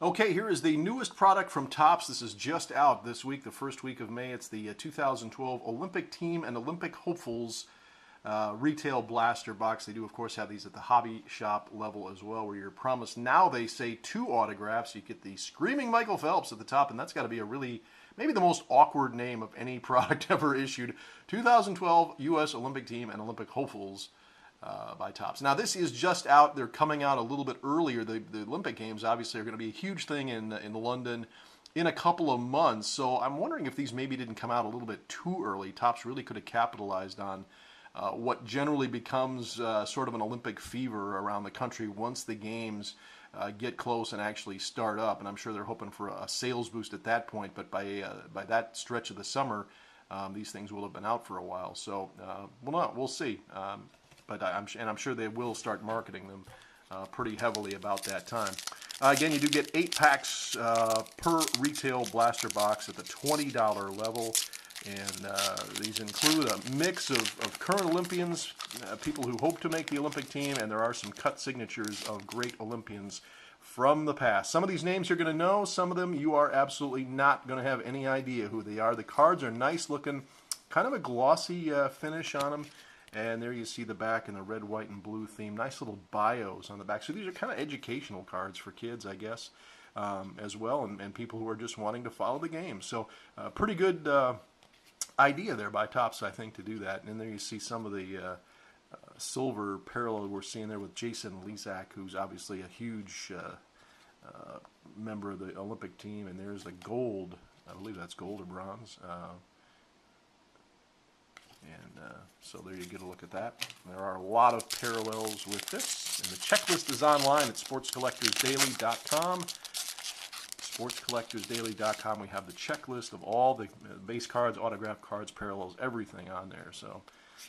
Okay, here is the newest product from Topps. This is just out this week, the first week of May. It's the 2012 Olympic Team and Olympic Hopefuls retail blaster box. They do, of course, have these at the hobby shop level as well, where you're promised, now they say, 2 autographs. You get the Screaming Michael Phelps at the top, and that's got to be a really, maybe the most awkward name of any product ever issued. 2012 U.S. Olympic Team and Olympic Hopefuls. By Topps. Now this is just out. They're coming out a little bit earlier. The Olympic Games obviously are going to be a huge thing in London in a couple of months. So I'm wondering if these maybe didn't come out a little bit too early. Topps really could have capitalized on what generally becomes sort of an Olympic fever around the country once the games get close and actually start up. And I'm sure they're hoping for a sales boost at that point. But by that stretch of the summer, these things will have been out for a while. So we'll see. But I'm sure they will start marketing them pretty heavily about that time. Again, you do get 8 packs per retail blaster box at the $20 level. And these include a mix of current Olympians, people who hope to make the Olympic team, and there are some cut signatures of great Olympians from the past. Some of these names you're going to know. Some of them you are absolutely not going to have any idea who they are. The cards are nice looking, kind of a glossy finish on them. And there you see the back in the red, white, and blue theme. Nice little bios on the back. So these are kind of educational cards for kids, I guess, as well, and people who are just wanting to follow the game. So pretty good idea there by Topps, I think, to do that. And there you see some of the silver parallel we're seeing there with Jason Lezak, who's obviously a huge member of the Olympic team. And there's the gold. I believe that's gold or bronze. So there you get a look at that. There are a lot of parallels with this. And the checklist is online at sportscollectorsdaily.com. Sportscollectorsdaily.com. We have the checklist of all the base cards, autograph cards, parallels, everything on there. So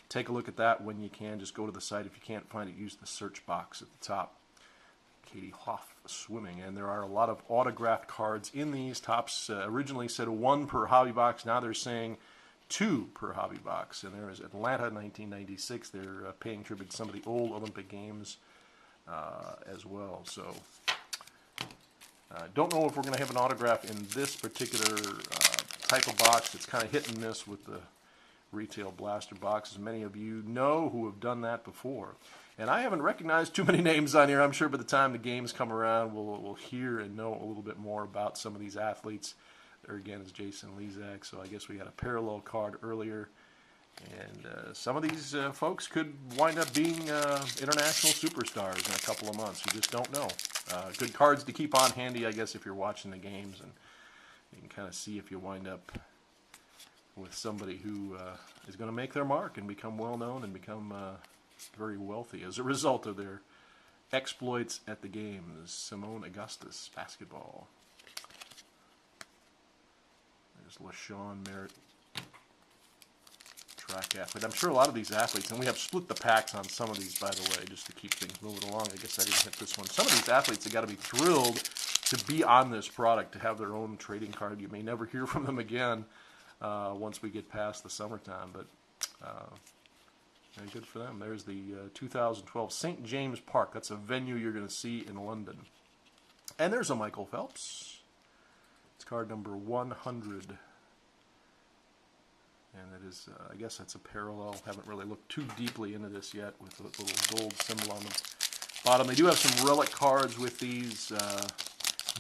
take a look at that when you can. Just go to the site. If you can't find it, use the search box at the top. Katie Hoff swimming. And there are a lot of autographed cards in these. Topps originally said 1 per hobby box. Now they're saying 2 per hobby box. And there is Atlanta 1996. They're paying tribute to some of the old Olympic Games as well. So don't know if we're going to have an autograph in this particular type of box. It's kind of hit and miss with the retail blaster boxes. Many of you know who have done that before. And I haven't recognized too many names on here. I'm sure by the time the games come around, we'll hear and know a little bit more about some of these athletes. There again is Jason Lezak, so I guess we had a parallel card earlier. And some of these folks could wind up being international superstars in a couple of months. You just don't know. Good cards to keep on handy, I guess, if you're watching the games. And you can kind of see if you wind up with somebody who is going to make their mark and become well-known and become very wealthy as a result of their exploits at the games. Simone Augustus, basketball. There's LaShawn Merritt, track athlete. I'm sure a lot of these athletes, and we have split the packs on some of these, by the way, just to keep things moving along. I guess I didn't hit this one. Some of these athletes have got to be thrilled to be on this product, to have their own trading card. You may never hear from them again once we get past the summertime, but very good for them. There's the 2012 St. James Park. That's a venue you're going to see in London. And there's a Michael Phelps. It's card number 100. And it is, I guess that's a parallel. Haven't really looked too deeply into this yet with the little gold symbol on the bottom. They do have some relic cards with these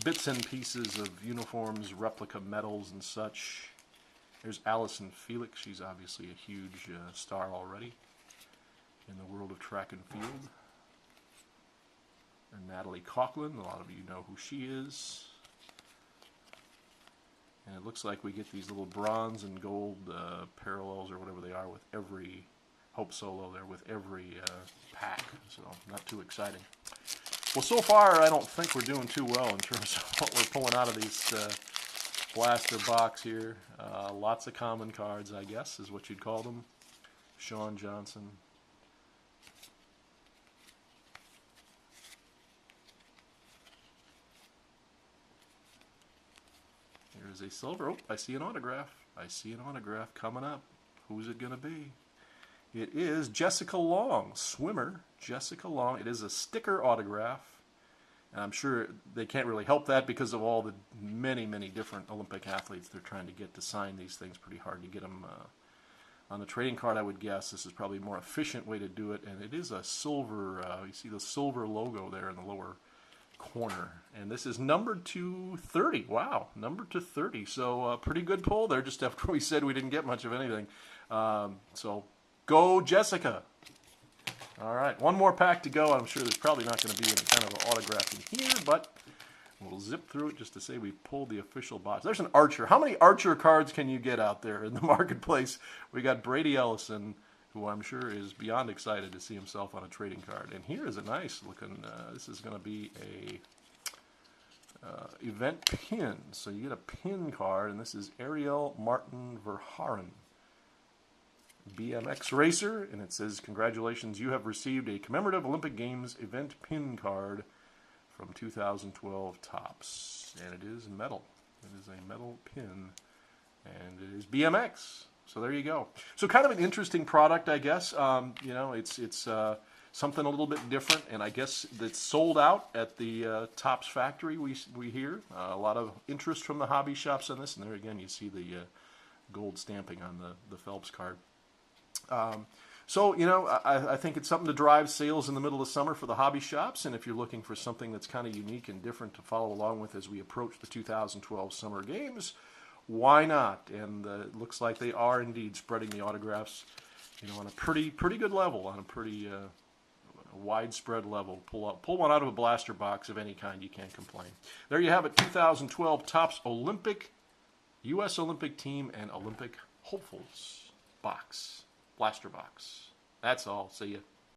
bits and pieces of uniforms, replica medals and such. There's Allison Felix. She's obviously a huge star already in the world of track and field. And Natalie Coughlin. A lot of you know who she is. And it looks like we get these little bronze and gold parallels or whatever they are with every Hope Solo there, with every pack. So not too exciting. Well, so far I don't think we're doing too well in terms of what we're pulling out of these blaster box here. Lots of common cards, I guess, is what you'd call them. Sean Johnson. Here's a silver. Oh, I see an autograph. I see an autograph coming up. Who's it going to be? It is Jessica Long, swimmer. Jessica Long. It is a sticker autograph. And I'm sure they can't really help that because of all the many, many different Olympic athletes they're trying to get to sign these things. Pretty hard to get them on the trading card, I would guess. This is probably a more efficient way to do it. And it is a silver, you see the silver logo there in the lower corner. And this is numbered to 30. Wow, numbered to 30. So pretty good pull there just after we said we didn't get much of anything. So go Jessica. All right, one more pack to go. I'm sure there's probably not going to be any kind of autographing here, but we'll zip through it just to say we pulled the official box. There's an Archer. How many Archer cards can you get out there in the marketplace? We got Brady Ellison, who I'm sure is beyond excited to see himself on a trading card. And here is a nice looking, this is going to be a event pin. So you get a pin card, and this is Ariel Martin Verhaeren, BMX racer, and it says, congratulations, you have received a commemorative Olympic Games event pin card from 2012 Topps. And it is metal. It is a metal pin, and it is BMX. So there you go. So kind of an interesting product, I guess. You know, it's something a little bit different, and I guess that's sold out at the Topps factory, we hear. A lot of interest from the hobby shops on this, and there again you see the gold stamping on the Phelps card. So, you know, I think it's something to drive sales in the middle of summer for the hobby shops, and if you're looking for something that's kind of unique and different to follow along with as we approach the 2012 Summer Games, why not? And it looks like they are indeed spreading the autographs, you know, on a pretty good level, on a pretty widespread level. Pull one out of a blaster box of any kind, you can't complain. There you have it, 2012 Topps Olympic, U.S. Olympic Team, and Olympic Hopefuls box. Blaster box. That's all. See ya.